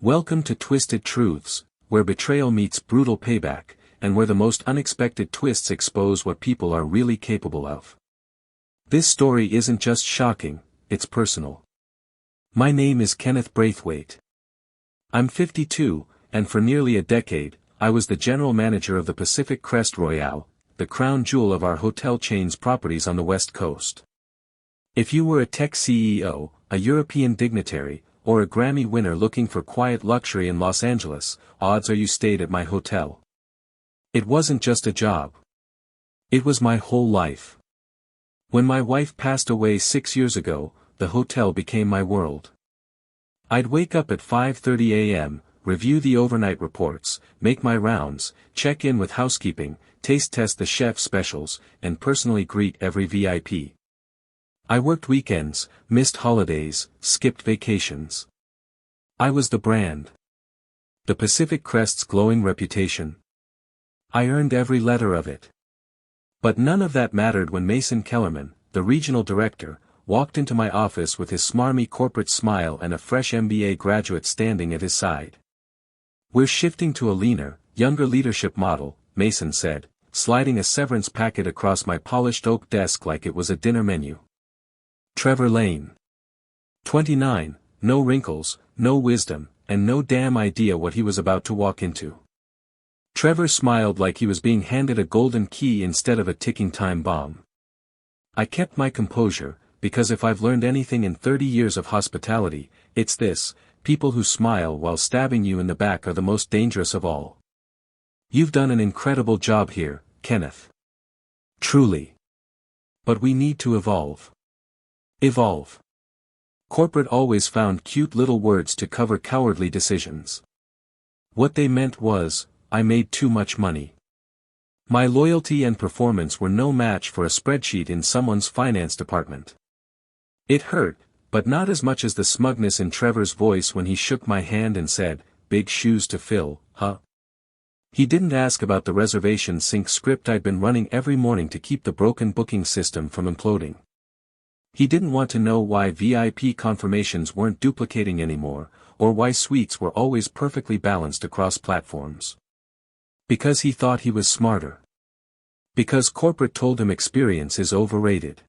Welcome to Twisted Truths, where betrayal meets brutal payback, and where the most unexpected twists expose what people are really capable of. This story isn't just shocking, it's personal. My name is Kenneth Braithwaite. I'm 52, and for nearly a decade, I was the general manager of the Pacific Crest Royale, the crown jewel of our hotel chain's properties on the West Coast. If you were a tech CEO, a European dignitary, or a Grammy winner looking for quiet luxury in Los Angeles, odds are you stayed at my hotel. It wasn't just a job. It was my whole life. When my wife passed away 6 years ago, the hotel became my world. I'd wake up at 5:30 a.m., review the overnight reports, make my rounds, check in with housekeeping, taste test the chef specials, and personally greet every VIP. I worked weekends, missed holidays, skipped vacations. I was the brand. The Pacific Crest's glowing reputation. I earned every letter of it. But none of that mattered when Mason Kellerman, the regional director, walked into my office with his smarmy corporate smile and a fresh MBA graduate standing at his side. "We're shifting to a leaner, younger leadership model," Mason said, sliding a severance packet across my polished oak desk like it was a dinner menu. Trevor Lane. 29, no wrinkles, no wisdom, and no damn idea what he was about to walk into. Trevor smiled like he was being handed a golden key instead of a ticking time bomb. I kept my composure, because if I've learned anything in 30 years of hospitality, it's this: people who smile while stabbing you in the back are the most dangerous of all. "You've done an incredible job here, Kenneth. Truly. But we need to evolve." Evolve. Corporate always found cute little words to cover cowardly decisions. What they meant was, I made too much money. My loyalty and performance were no match for a spreadsheet in someone's finance department. It hurt, but not as much as the smugness in Trevor's voice when he shook my hand and said, "Big shoes to fill, huh?" He didn't ask about the reservation sync script I'd been running every morning to keep the broken booking system from imploding. He didn't want to know why VIP confirmations weren't duplicating anymore, or why suites were always perfectly balanced across platforms. Because he thought he was smarter. Because corporate told him experience is overrated.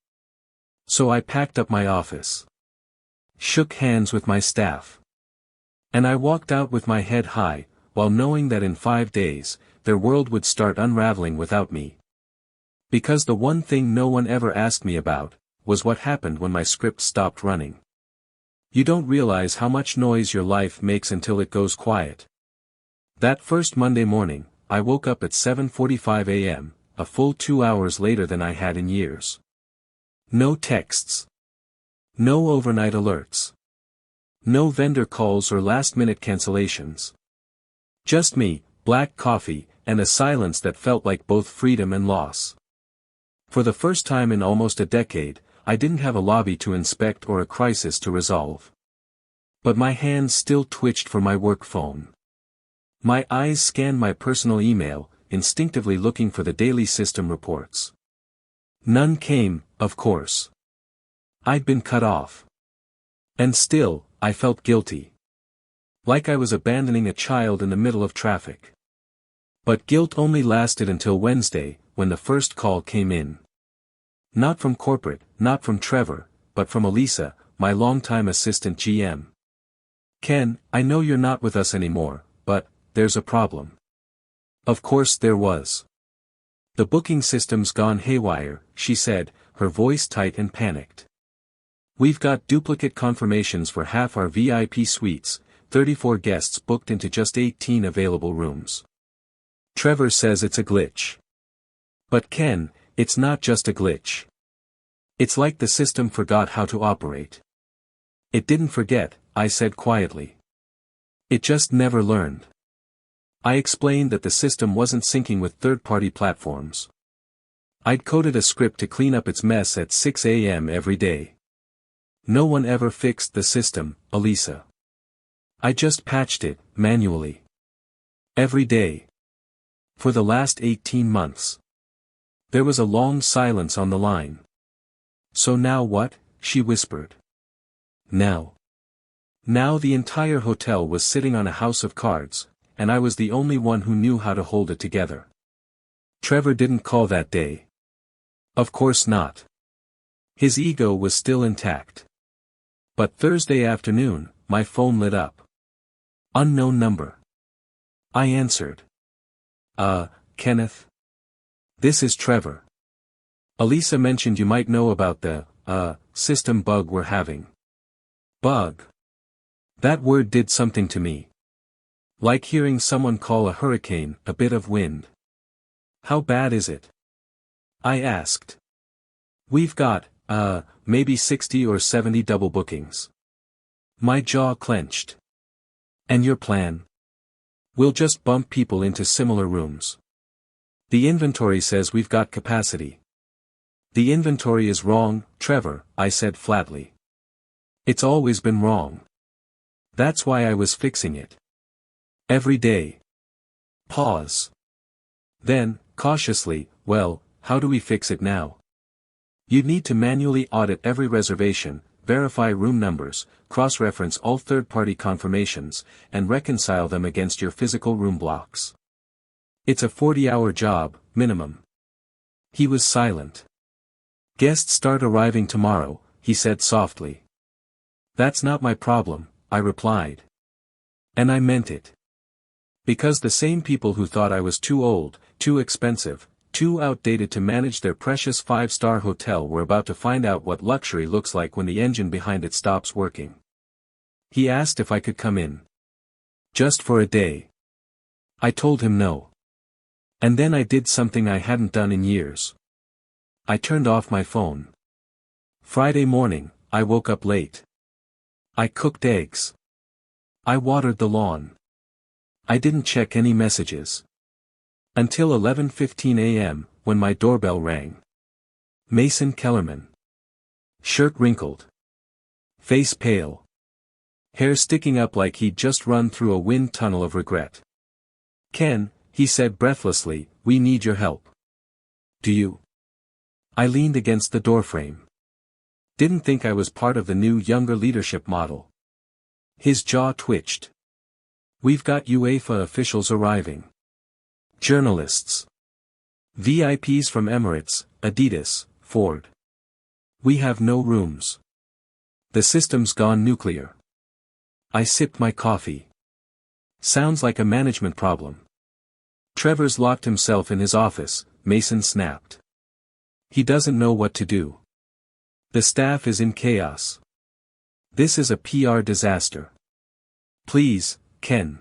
So I packed up my office. Shook hands with my staff. And I walked out with my head high, while knowing that in 5 days, their world would start unraveling without me. Because the one thing no one ever asked me about, was what happened when my script stopped running. You don't realize how much noise your life makes until it goes quiet. That first Monday morning, I woke up at 7:45 a.m., a full 2 hours later than I had in years. No texts. No overnight alerts. No vendor calls or last-minute cancellations. Just me, black coffee, and a silence that felt like both freedom and loss. For the first time in almost a decade, I didn't have a lobby to inspect or a crisis to resolve. But my hands still twitched for my work phone. My eyes scanned my personal email, instinctively looking for the daily system reports. None came, of course. I'd been cut off. And still, I felt guilty. Like I was abandoning a child in the middle of traffic. But guilt only lasted until Wednesday, when the first call came in. Not from corporate, not from Trevor, but from Elisa, my longtime assistant GM. "Ken, I know you're not with us anymore, but there's a problem." Of course there was. "The booking system's gone haywire," she said, her voice tight and panicked. "We've got duplicate confirmations for half our VIP suites, 34 guests booked into just 18 available rooms. Trevor says it's a glitch. But Ken, it's not just a glitch. It's like the system forgot how to operate." "It didn't forget," I said quietly. "It just never learned." I explained that the system wasn't syncing with third-party platforms. I'd coded a script to clean up its mess at 6 a.m. every day. No one ever fixed the system, Elisa. I just patched it, manually. Every day. For the last 18 months. There was a long silence on the line. "So now what?" she whispered. "Now. Now the entire hotel was sitting on a house of cards, and I was the only one who knew how to hold it together. Trevor didn't call that day. Of course not. His ego was still intact. But Thursday afternoon, my phone lit up. Unknown number. I answered. Kenneth? This is Trevor. Elisa mentioned you might know about the, system bug we're having. Bug. That word did something to me. Like hearing someone call a hurricane a bit of wind. How bad is it? I asked. We've got, maybe 60 or 70 double bookings. My jaw clenched. And your plan? We'll just bump people into similar rooms. The inventory says we've got capacity. The inventory is wrong, Trevor, I said flatly. It's always been wrong. That's why I was fixing it. Every day. Pause. Then, cautiously, well, how do we fix it now? You'd need to manually audit every reservation, verify room numbers, cross-reference all third-party confirmations, and reconcile them against your physical room blocks. It's a 40-hour job, minimum. He was silent. Guests start arriving tomorrow, he said softly. That's not my problem, I replied. And I meant it. Because the same people who thought I was too old, too expensive, too outdated to manage their precious 5-star hotel were about to find out what luxury looks like when the engine behind it stops working. He asked if I could come in. Just for a day. I told him no. And then I did something I hadn't done in years. I turned off my phone. Friday morning, I woke up late. I cooked eggs. I watered the lawn. I didn't check any messages. Until 11:15 a.m., when my doorbell rang. Mason Kellerman. Shirt wrinkled. Face pale. Hair sticking up like he'd just run through a wind tunnel of regret. Ken, he said breathlessly, we need your help. Do you? I leaned against the doorframe. Didn't think I was part of the new younger leadership model. His jaw twitched. We've got UEFA officials arriving. Journalists. VIPs from Emirates, Adidas, Ford. We have no rooms. The system's gone nuclear. I sipped my coffee. Sounds like a management problem. Trevor's locked himself in his office, Mason snapped. He doesn't know what to do. The staff is in chaos. This is a PR disaster. Please, Ken.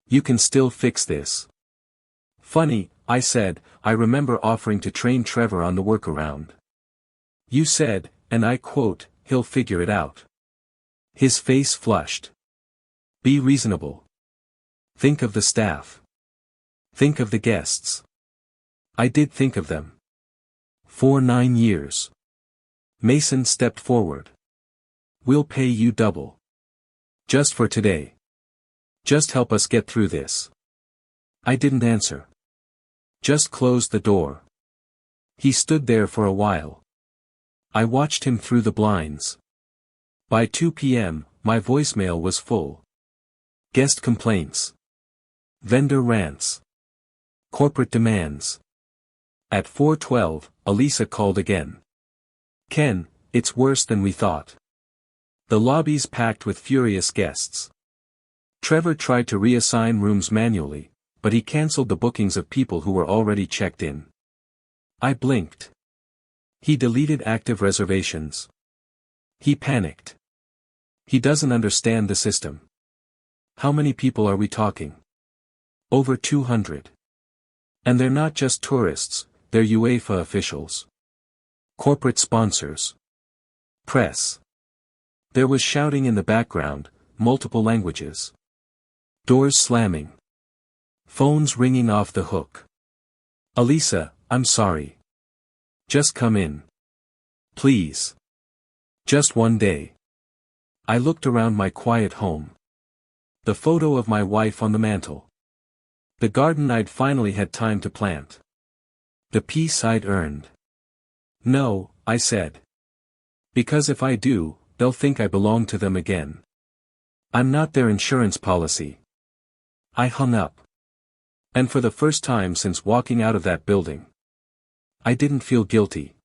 You can still fix this. Funny, I said, I remember offering to train Trevor on the workaround. You said, and I quote, he'll figure it out. His face flushed. Be reasonable. Think of the staff. Think of the guests. I did think of them. For 9 years. Mason stepped forward. We'll pay you double. Just for today. Just help us get through this. I didn't answer. Just closed the door. He stood there for a while. I watched him through the blinds. By 2 p.m., my voicemail was full. Guest complaints. Vendor rants. Corporate demands. At 4:12, Elisa called again. Ken, it's worse than we thought. The lobby's packed with furious guests. Trevor tried to reassign rooms manually, but he cancelled the bookings of people who were already checked in. I blinked. He deleted active reservations. He panicked. He doesn't understand the system. How many people are we talking? Over 200. And they're not just tourists, they're UEFA officials. Corporate sponsors. Press. There was shouting in the background, multiple languages. Doors slamming. Phones ringing off the hook. Elisa, I'm sorry. Just come in. Please. Just one day. I looked around my quiet home. The photo of my wife on the mantel. The garden I'd finally had time to plant. The peace I'd earned. No, I said. Because if I do, they'll think I belong to them again. I'm not their insurance policy. I hung up. And for the first time since walking out of that building, I didn't feel guilty.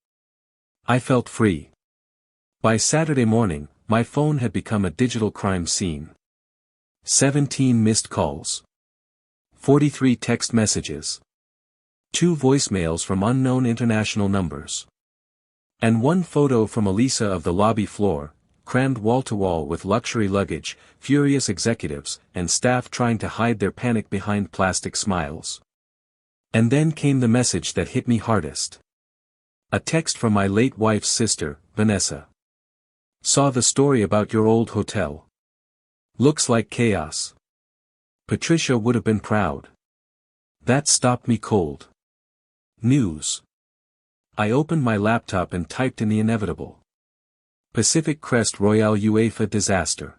I felt free. By Saturday morning, my phone had become a digital crime scene. 17 missed calls. 43 text messages. 2 voicemails from unknown international numbers. And one photo from Elisa of the lobby floor, crammed wall-to-wall with luxury luggage, furious executives, and staff trying to hide their panic behind plastic smiles. And then came the message that hit me hardest. A text from my late wife's sister, Vanessa. Saw the story about your old hotel. Looks like chaos. Patricia would have been proud. That stopped me cold. News. I opened my laptop and typed in the inevitable. Pacific Crest Royale UEFA disaster.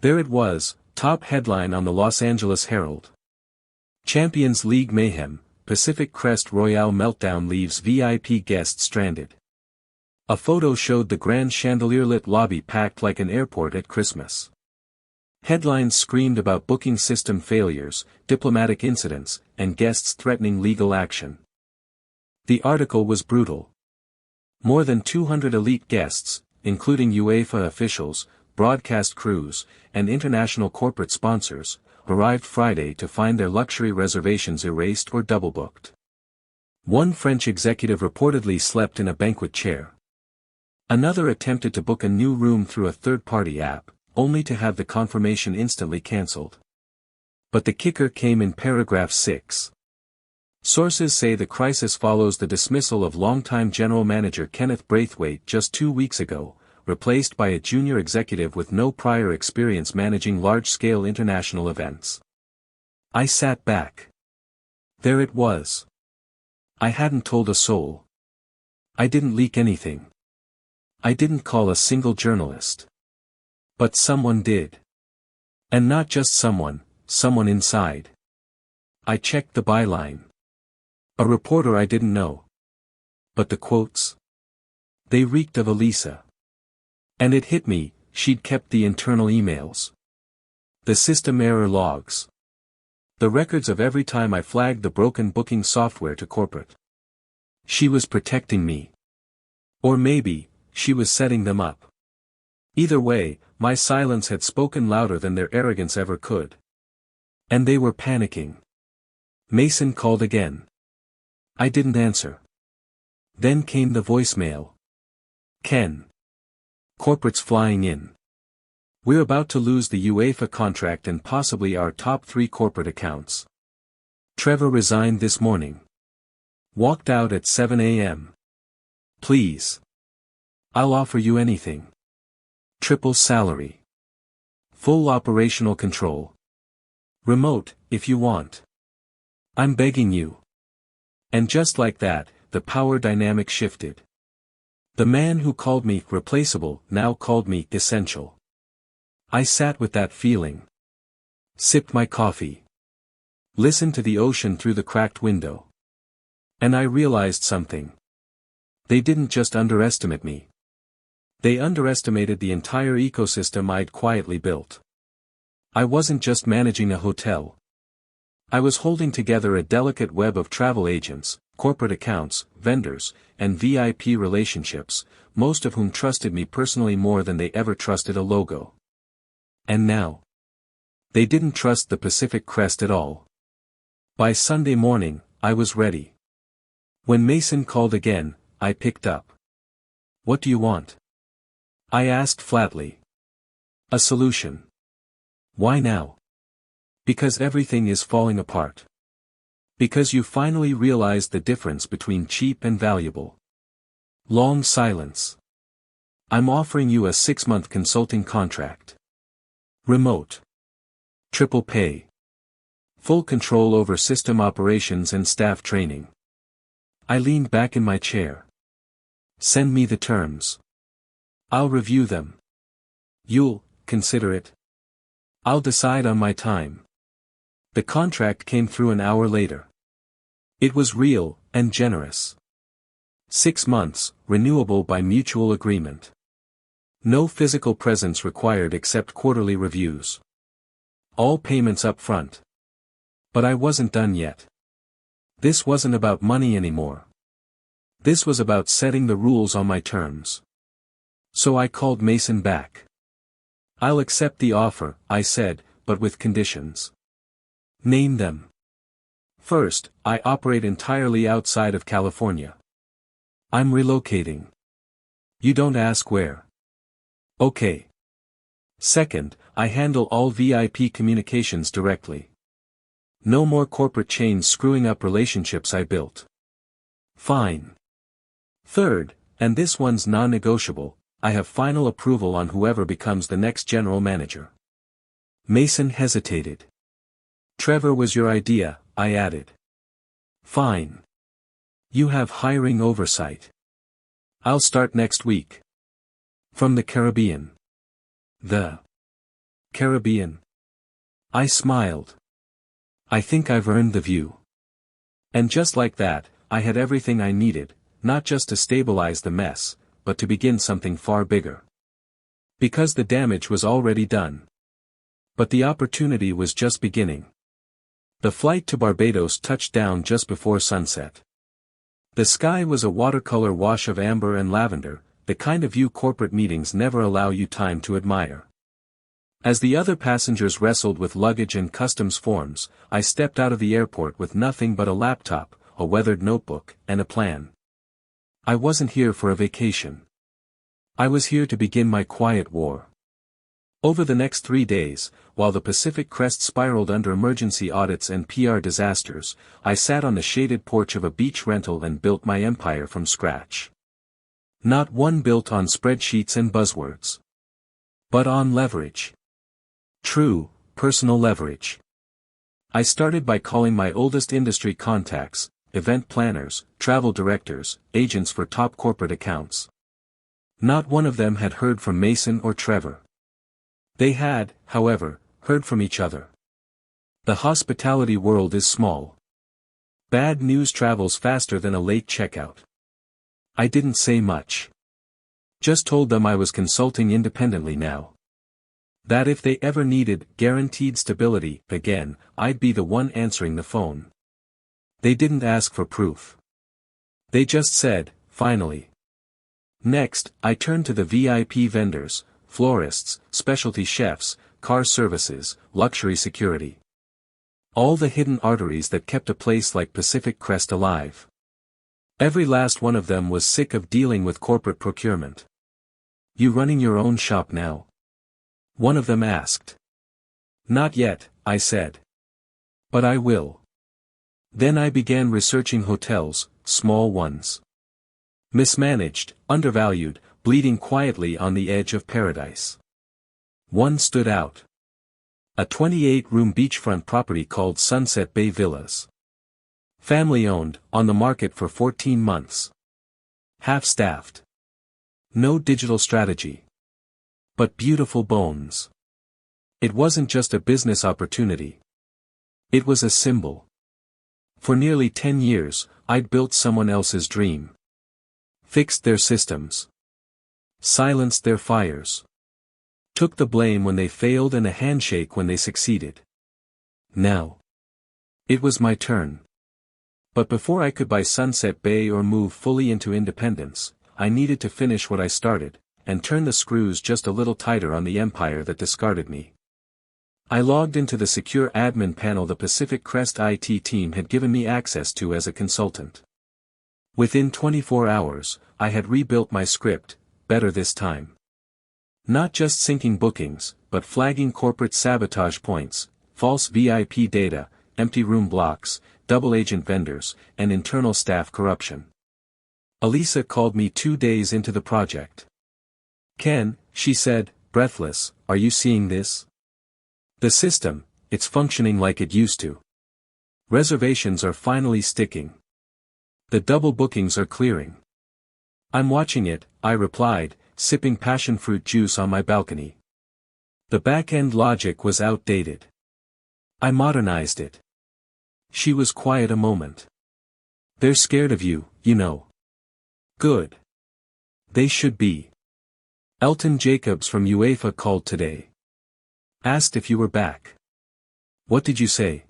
There it was, top headline on the Los Angeles Herald. Champions League mayhem, Pacific Crest Royale meltdown leaves VIP guests stranded. A photo showed the grand chandelier-lit lobby packed like an airport at Christmas. Headlines screamed about booking system failures, diplomatic incidents, and guests threatening legal action. The article was brutal. More than 200 elite guests, including UEFA officials, broadcast crews, and international corporate sponsors, arrived Friday to find their luxury reservations erased or double-booked. One French executive reportedly slept in a banquet chair. Another attempted to book a new room through a third-party app, only to have the confirmation instantly cancelled. But the kicker came in paragraph 6. Sources say the crisis follows the dismissal of longtime general manager Kenneth Braithwaite just 2 weeks ago, replaced by a junior executive with no prior experience managing large-scale international events. I sat back. There it was. I hadn't told a soul. I didn't leak anything. I didn't call a single journalist. But someone did. And not just someone inside. I checked the byline. A reporter I didn't know. But the quotes? They reeked of Elisa. And it hit me, she'd kept the internal emails. The system error logs. The records of every time I flagged the broken booking software to corporate. She was protecting me. Or maybe, she was setting them up. Either way, my silence had spoken louder than their arrogance ever could. And they were panicking. Mason called again. I didn't answer. Then came the voicemail. Ken. Corporate's flying in. We're about to lose the UEFA contract and possibly our top 3 corporate accounts. Trevor resigned this morning. Walked out at 7 a.m. Please. I'll offer you anything. Triple salary. Full operational control. Remote, if you want. I'm begging you. And just like that, the power dynamic shifted. The man who called me replaceable now called me essential. I sat with that feeling. Sipped my coffee. Listened to the ocean through the cracked window. And I realized something. They didn't just underestimate me. They underestimated the entire ecosystem I'd quietly built. I wasn't just managing a hotel. I was holding together a delicate web of travel agents, corporate accounts, vendors, and VIP relationships, most of whom trusted me personally more than they ever trusted a logo. And now, they didn't trust the Pacific Crest at all. By Sunday morning, I was ready. When Mason called again, I picked up. What do you want? I asked flatly. A solution. Why now? Because everything is falling apart. Because you finally realized the difference between cheap and valuable. Long silence. I'm offering you a 6-month consulting contract. Remote. Triple pay. Full control over system operations and staff training. I leaned back in my chair. Send me the terms. I'll review them. You'll consider it. I'll decide on my time. The contract came through an hour later. It was real, and generous. 6 months, renewable by mutual agreement. No physical presence required except quarterly reviews. All payments up front. But I wasn't done yet. This wasn't about money anymore. This was about setting the rules on my terms. So I called Mason back. "I'll accept the offer," I said, "but with conditions." "Name them." "First, I operate entirely outside of California. I'm relocating." "You don't ask where." "Okay." "Second, I handle all VIP communications directly. No more corporate chains screwing up relationships I built." "Fine." "Third, and this one's non-negotiable, I have final approval on whoever becomes the next general manager." Mason hesitated. "Trevor was your idea," I added. "Fine. You have hiring oversight. I'll start next week." "From the Caribbean." "The Caribbean?" I smiled. "I think I've earned the view." And just like that, I had everything I needed, not just to stabilize the mess, but to begin something far bigger. Because the damage was already done. But the opportunity was just beginning. The flight to Barbados touched down just before sunset. The sky was a watercolor wash of amber and lavender, the kind of view corporate meetings never allow you time to admire. As the other passengers wrestled with luggage and customs forms, I stepped out of the airport with nothing but a laptop, a weathered notebook, and a plan. I wasn't here for a vacation. I was here to begin my quiet war. Over the next 3 days, while the Pacific Crest spiraled under emergency audits and PR disasters, I sat on the shaded porch of a beach rental and built my empire from scratch. Not one built on spreadsheets and buzzwords. But on leverage. True, personal leverage. I started by calling my oldest industry contacts, event planners, travel directors, agents for top corporate accounts. Not one of them had heard from Mason or Trevor. They had, however, heard from each other. The hospitality world is small. Bad news travels faster than a late checkout. I didn't say much. Just told them I was consulting independently now. That if they ever needed guaranteed stability again, I'd be the one answering the phone. They didn't ask for proof. They just said, "Finally." Next, I turned to the VIP vendors, florists, specialty chefs, car services, luxury security. All the hidden arteries that kept a place like Pacific Crest alive. Every last one of them was sick of dealing with corporate procurement. "You running your own shop now?" one of them asked. "Not yet," I said. "But I will." Then I began researching hotels, small ones. Mismanaged, undervalued, bleeding quietly on the edge of paradise. One stood out. A 28-room beachfront property called Sunset Bay Villas. Family-owned, on the market for 14 months. Half-staffed. No digital strategy. But beautiful bones. It wasn't just a business opportunity. It was a symbol. For nearly 10 years, I'd built someone else's dream. Fixed their systems. Silenced their fires. Took the blame when they failed and a handshake when they succeeded. Now. It was my turn. But before I could buy Sunset Bay or move fully into independence, I needed to finish what I started, and turn the screws just a little tighter on the empire that discarded me. I logged into the secure admin panel the Pacific Crest IT team had given me access to as a consultant. Within 24 hours, I had rebuilt my script, better this time. Not just syncing bookings, but flagging corporate sabotage points, false VIP data, empty room blocks, double agent vendors, and internal staff corruption. Elisa called me 2 days into the project. "Ken," she said, breathless, "are you seeing this? The system, it's functioning like it used to. Reservations are finally sticking. The double bookings are clearing." "I'm watching it," I replied, sipping passion fruit juice on my balcony. The back-end logic was outdated. I modernized it. She was quiet a moment. "They're scared of you, you know." "Good. They should be. Elton Jacobs from UEFA called today. Asked if you were back. What did you say?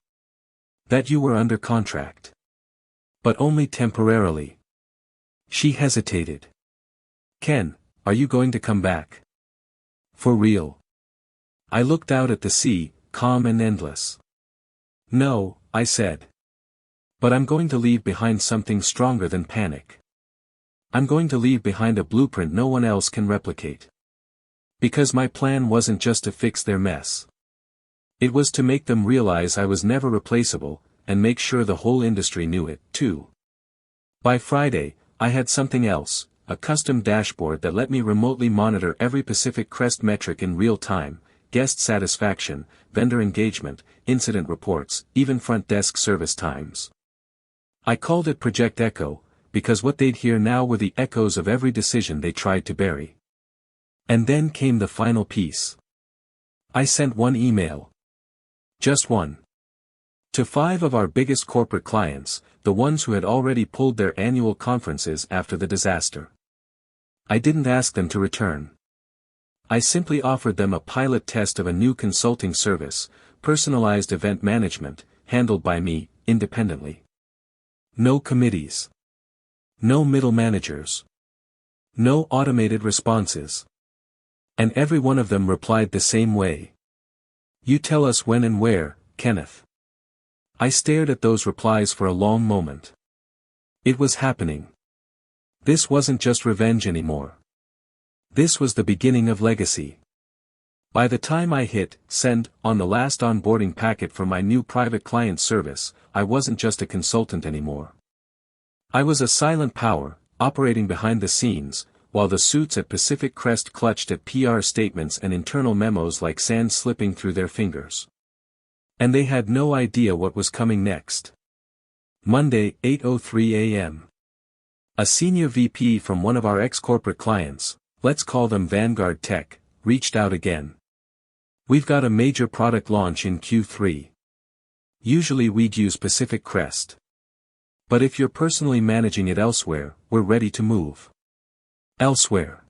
That you were under contract. But only temporarily. She hesitated. Ken, are you going to come back? For real? I looked out at the sea, calm and endless. No, I said. But I'm going to leave behind something stronger than panic. I'm going to leave behind a blueprint no one else can replicate. Because my plan wasn't just to fix their mess. It was to make them realize I was never replaceable, and make sure the whole industry knew it, too. By Friday, I had something else, a custom dashboard that let me remotely monitor every Pacific Crest metric in real time, guest satisfaction, vendor engagement, incident reports, even front desk service times. I called it Project Echo, because what they'd hear now were the echoes of every decision they tried to bury. And then came the final piece. I sent one email. Just one. To 5 of our biggest corporate clients, the ones who had already pulled their annual conferences after the disaster. I didn't ask them to return. I simply offered them a pilot test of a new consulting service, personalized event management, handled by me, independently. No committees. No middle managers. No automated responses. And every one of them replied the same way. You tell us when and where, Kenneth. I stared at those replies for a long moment. It was happening. This wasn't just revenge anymore. This was the beginning of legacy. By the time I hit send on the last onboarding packet for my new private client service, I wasn't just a consultant anymore. I was a silent power, operating behind the scenes, while the suits at Pacific Crest clutched at PR statements and internal memos like sand slipping through their fingers. And they had no idea what was coming next. Monday, 8:03 a.m. A senior VP from one of our ex-corporate clients, let's call them Vanguard Tech, reached out again. We've got a major product launch in Q3. Usually we'd use Pacific Crest. But if you're personally managing it elsewhere, we're ready to move. Elsewhere.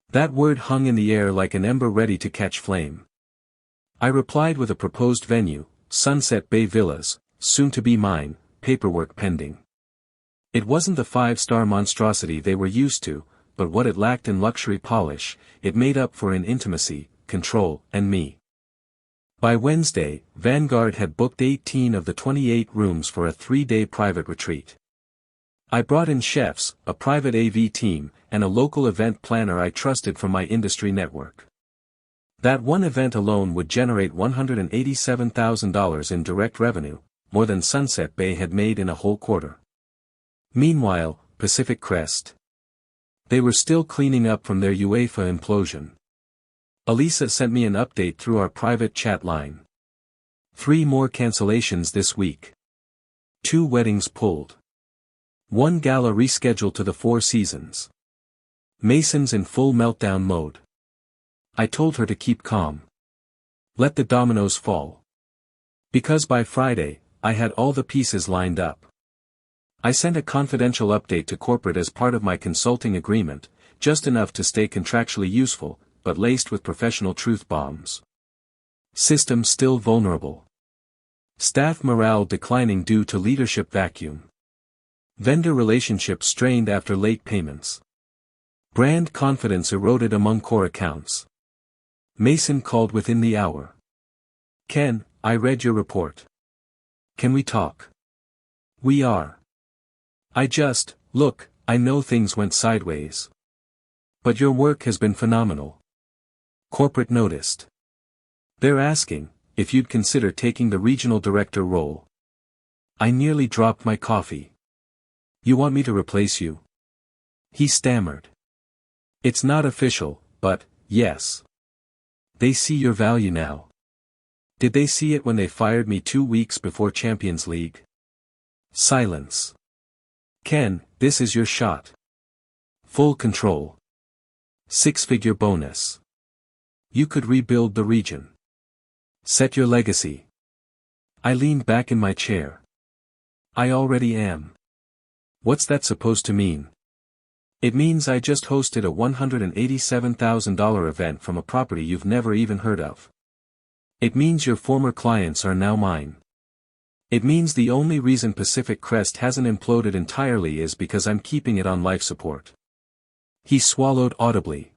That word hung in the air like an ember ready to catch flame. I replied with a proposed venue, Sunset Bay Villas, soon to be mine, paperwork pending. It wasn't the 5-star monstrosity they were used to, but what it lacked in luxury polish, it made up for in intimacy, control, and me. By Wednesday, Vanguard had booked 18 of the 28 rooms for a 3-day private retreat. I brought in chefs, a private AV team, and a local event planner I trusted from my industry network. That one event alone would generate $187,000 in direct revenue, more than Sunset Bay had made in a whole quarter. Meanwhile, Pacific Crest. They were still cleaning up from their UEFA implosion. Elisa sent me an update through our private chat line. 3 more cancellations this week. 2 weddings pulled. 1 gala rescheduled to the Four Seasons. Mason's in full meltdown mode. I told her to keep calm. Let the dominoes fall. Because by Friday, I had all the pieces lined up. I sent a confidential update to corporate as part of my consulting agreement, just enough to stay contractually useful, but laced with professional truth bombs. System still vulnerable. Staff morale declining due to leadership vacuum. Vendor relationships strained after late payments. Brand confidence eroded among core accounts. Mason called within the hour. Ken, I read your report. Can we talk? We are. Look, I know things went sideways. But your work has been phenomenal. Corporate noticed. They're asking if you'd consider taking the regional director role. I nearly dropped my coffee. You want me to replace you? He stammered. It's not official, but, yes. They see your value now. Did they see it when they fired me 2 weeks before Champions League? Silence. Ken, this is your shot. Full control. 6-figure bonus. You could rebuild the region. Set your legacy. I leaned back in my chair. I already am. What's that supposed to mean? It means I just hosted a $187,000 event from a property you've never even heard of. It means your former clients are now mine. It means the only reason Pacific Crest hasn't imploded entirely is because I'm keeping it on life support. He swallowed audibly.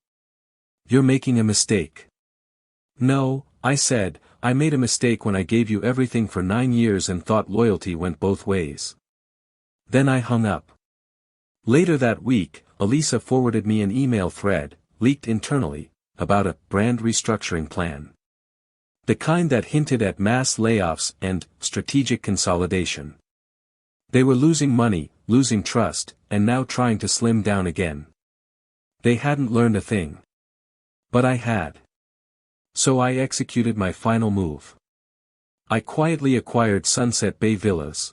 You're making a mistake. No, I said, I made a mistake when I gave you everything for 9 years and thought loyalty went both ways. Then I hung up. Later that week, Elisa forwarded me an email thread, leaked internally, about a brand restructuring plan. The kind that hinted at mass layoffs and strategic consolidation. They were losing money, losing trust, and now trying to slim down again. They hadn't learned a thing. But I had. So I executed my final move. I quietly acquired Sunset Bay Villas.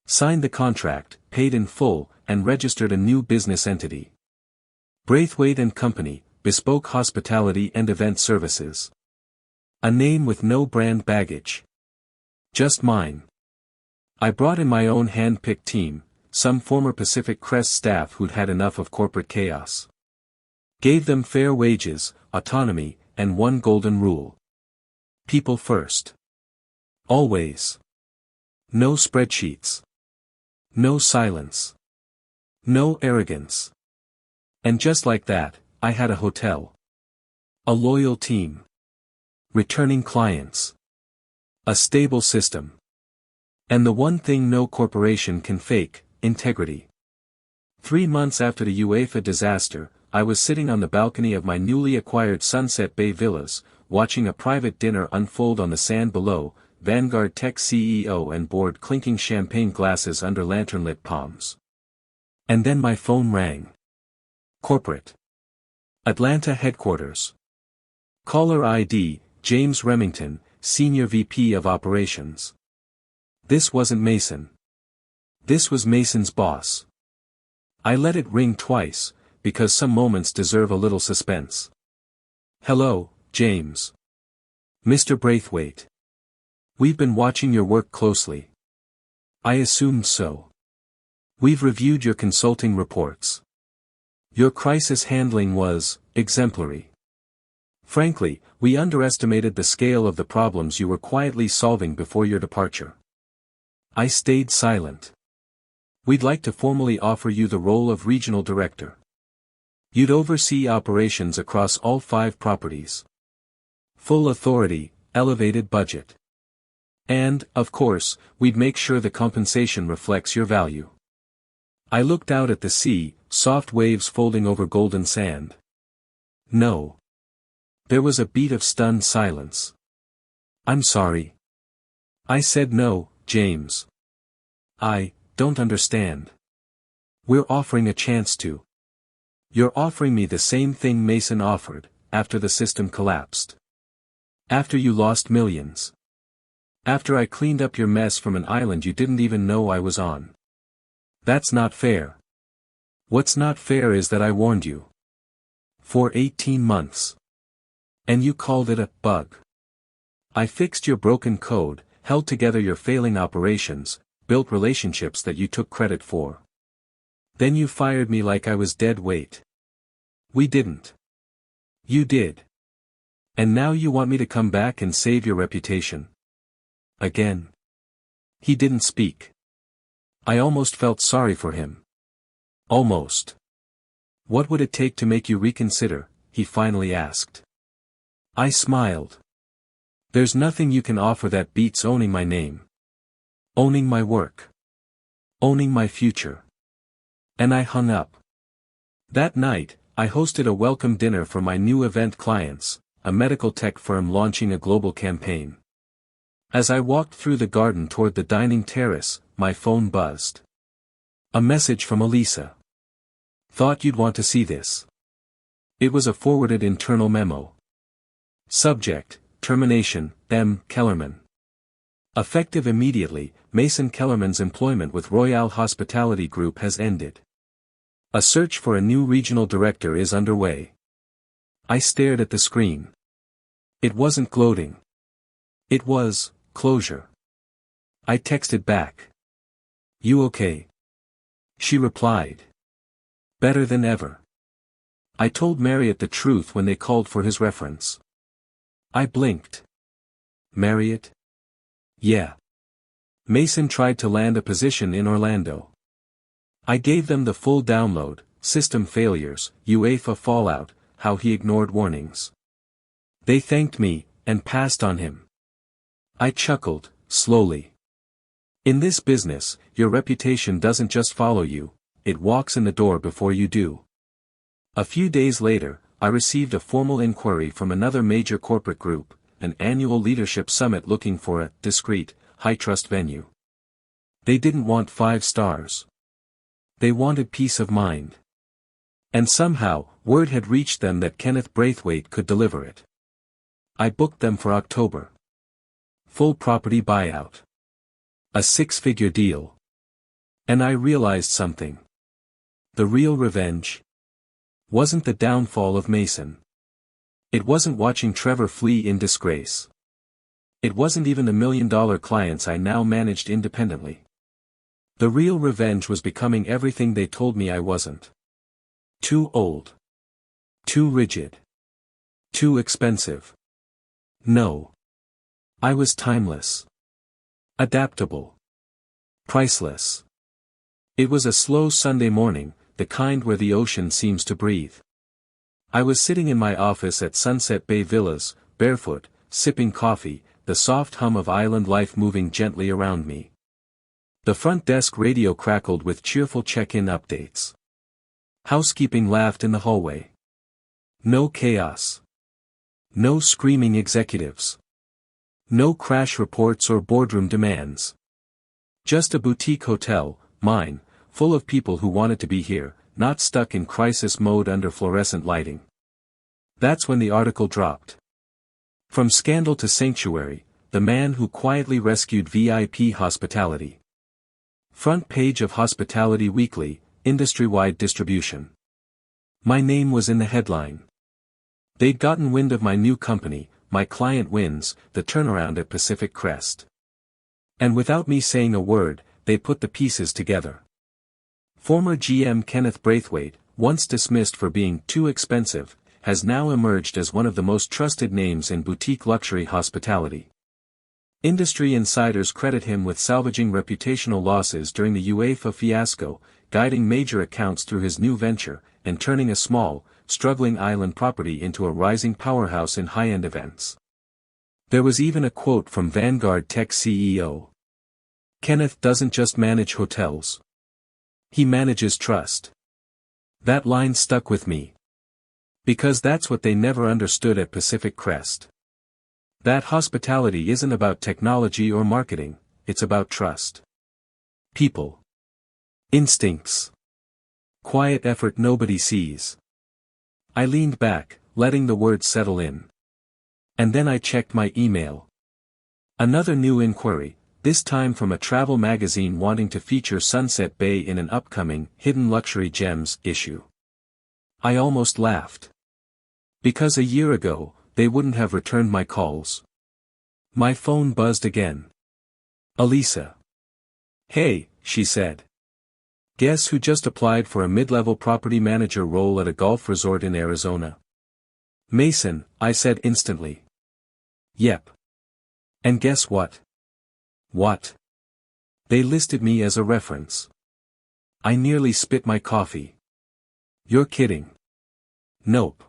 Signed the contract, paid in full, and registered a new business entity. Braithwaite & Company, Bespoke Hospitality and Event Services. A name with no brand baggage. Just mine. I brought in my own hand-picked team, some former Pacific Crest staff who'd had enough of corporate chaos. Gave them fair wages, autonomy, and one golden rule. People first. Always. No spreadsheets. No silence. No arrogance. And just like that, I had a hotel. A loyal team. Returning clients. A stable system. And the one thing no corporation can fake, integrity. 3 months after the UEFA disaster, I was sitting on the balcony of my newly acquired Sunset Bay Villas, watching a private dinner unfold on the sand below, Vanguard Tech CEO and board clinking champagne glasses under lantern-lit palms. And then my phone rang. Corporate. Atlanta headquarters. Caller ID, James Remington, Senior VP of Operations. This wasn't Mason. This was Mason's boss. I let it ring twice, because some moments deserve a little suspense. Hello, James. Mr. Braithwaite. We've been watching your work closely. I assumed so. We've reviewed your consulting reports. Your crisis handling was exemplary. Frankly, we underestimated the scale of the problems you were quietly solving before your departure. I stayed silent. We'd like to formally offer you the role of regional director. You'd oversee operations across all 5 properties. Full authority, elevated budget. And, of course, we'd make sure the compensation reflects your value. I looked out at the sea, soft waves folding over golden sand. No. There was a beat of stunned silence. I'm sorry. I said no, James. I don't understand. We're offering a chance to. You're offering me the same thing Mason offered, after the system collapsed. After you lost millions. After I cleaned up your mess from an island you didn't even know I was on. That's not fair. What's not fair is that I warned you. For 18 months. And you called it a bug. I fixed your broken code, held together your failing operations, built relationships that you took credit for. Then you fired me like I was dead weight. We didn't. You did. And now you want me to come back and save your reputation. Again. He didn't speak. I almost felt sorry for him. Almost. What would it take to make you reconsider? He finally asked. I smiled. There's nothing you can offer that beats owning my name. Owning my work. Owning my future. And I hung up. That night, I hosted a welcome dinner for my new event clients, a medical tech firm launching a global campaign. As I walked through the garden toward the dining terrace, my phone buzzed. A message from Elisa. Thought you'd want to see this. It was a forwarded internal memo. Subject, termination, M. Kellerman. Effective immediately, Mason Kellerman's employment with Royale Hospitality Group has ended. A search for a new regional director is underway. I stared at the screen. It wasn't gloating. It was closure. I texted back. You okay? She replied. Better than ever. I told Marriott the truth when they called for his reference. I blinked. Marriott? Yeah. Mason tried to land a position in Orlando. I gave them the full download, system failures, UEFA fallout, how he ignored warnings. They thanked me, and passed on him. I chuckled, slowly. In this business, your reputation doesn't just follow you, it walks in the door before you do. A few days later, I received a formal inquiry from another major corporate group, an annual leadership summit looking for a discreet, high-trust venue. They didn't want 5 stars. They wanted peace of mind. And somehow, word had reached them that Kenneth Braithwaite could deliver it. I booked them for October. Full property buyout. A 6-figure deal. And I realized something. The real revenge wasn't the downfall of Mason. It wasn't watching Trevor flee in disgrace. It wasn't even the $1 million clients I now managed independently. The real revenge was becoming everything they told me I wasn't. Too old. Too rigid. Too expensive. No. I was timeless. Adaptable. Priceless. It was a slow Sunday morning, the kind where the ocean seems to breathe. I was sitting in my office at Sunset Bay Villas, barefoot, sipping coffee, the soft hum of island life moving gently around me. The front desk radio crackled with cheerful check-in updates. Housekeeping laughed in the hallway. No chaos. No screaming executives. No crash reports or boardroom demands. Just a boutique hotel, mine, full of people who wanted to be here, not stuck in crisis mode under fluorescent lighting. That's when the article dropped. From scandal to sanctuary, the man who quietly rescued VIP hospitality. Front page of Hospitality Weekly, industry-wide distribution. My name was in the headline. They'd gotten wind of my new company, my client wins, the turnaround at Pacific Crest. And without me saying a word, they put the pieces together. Former GM Kenneth Braithwaite, once dismissed for being too expensive, has now emerged as one of the most trusted names in boutique luxury hospitality. Industry insiders credit him with salvaging reputational losses during the UEFA fiasco, guiding major accounts through his new venture, and turning a small, struggling island property into a rising powerhouse in high-end events. There was even a quote from Vanguard Tech CEO. Kenneth doesn't just manage hotels. He manages trust. That line stuck with me. Because that's what they never understood at Pacific Crest. That hospitality isn't about technology or marketing, it's about trust. People. Instincts. Quiet effort nobody sees. I leaned back, letting the words settle in. And then I checked my email. Another new inquiry, this time from a travel magazine wanting to feature Sunset Bay in an upcoming Hidden Luxury Gems issue. I almost laughed. Because a year ago, they wouldn't have returned my calls. My phone buzzed again. Elisa. Hey, she said. Guess who just applied for a mid-level property manager role at a golf resort in Arizona? Mason, I said instantly. Yep. And guess what? What? They listed me as a reference. I nearly spit my coffee. You're kidding. Nope.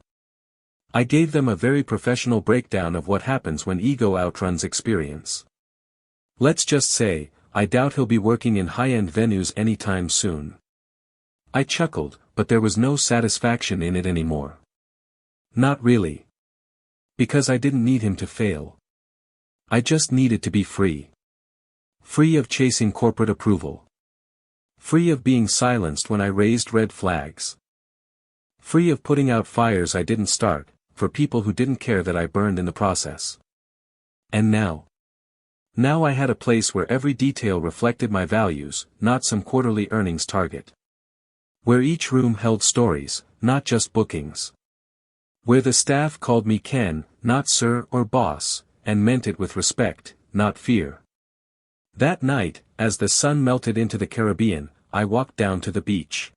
I gave them a very professional breakdown of what happens when ego outruns experience. Let's just say, I doubt he'll be working in high-end venues anytime soon. I chuckled, but there was no satisfaction in it anymore. Not really. Because I didn't need him to fail. I just needed to be free. Free of chasing corporate approval. Free of being silenced when I raised red flags. Free of putting out fires I didn't start, for people who didn't care that I burned in the process. And now? Now I had a place where every detail reflected my values, not some quarterly earnings target. Where each room held stories, not just bookings. Where the staff called me Ken, not sir or boss, and meant it with respect, not fear. That night, as the sun melted into the Caribbean, I walked down to the beach.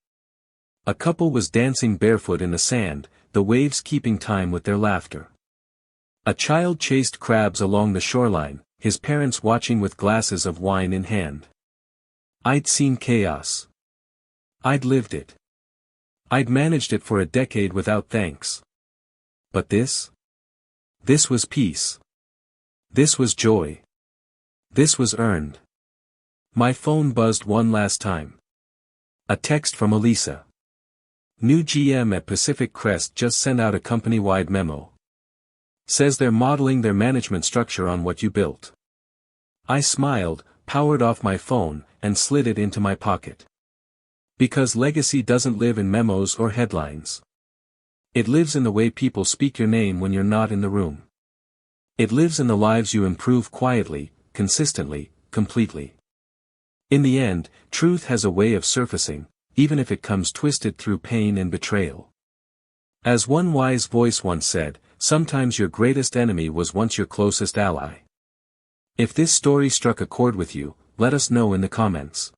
A couple was dancing barefoot in the sand, the waves keeping time with their laughter. A child chased crabs along the shoreline, his parents watching with glasses of wine in hand. I'd seen chaos. I'd lived it. I'd managed it for a decade without thanks. But this? This was peace. This was joy. This was earned. My phone buzzed one last time. A text from Elisa. New GM at Pacific Crest just sent out a company-wide memo. Says they're modeling their management structure on what you built. I smiled, powered off my phone, and slid it into my pocket. Because legacy doesn't live in memos or headlines. It lives in the way people speak your name when you're not in the room. It lives in the lives you improve quietly, consistently, completely. In the end, truth has a way of surfacing, even if it comes twisted through pain and betrayal. As one wise voice once said, sometimes your greatest enemy was once your closest ally. If this story struck a chord with you, let us know in the comments.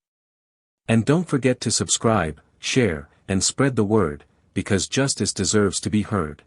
And don't forget to subscribe, share, and spread the word, because justice deserves to be heard.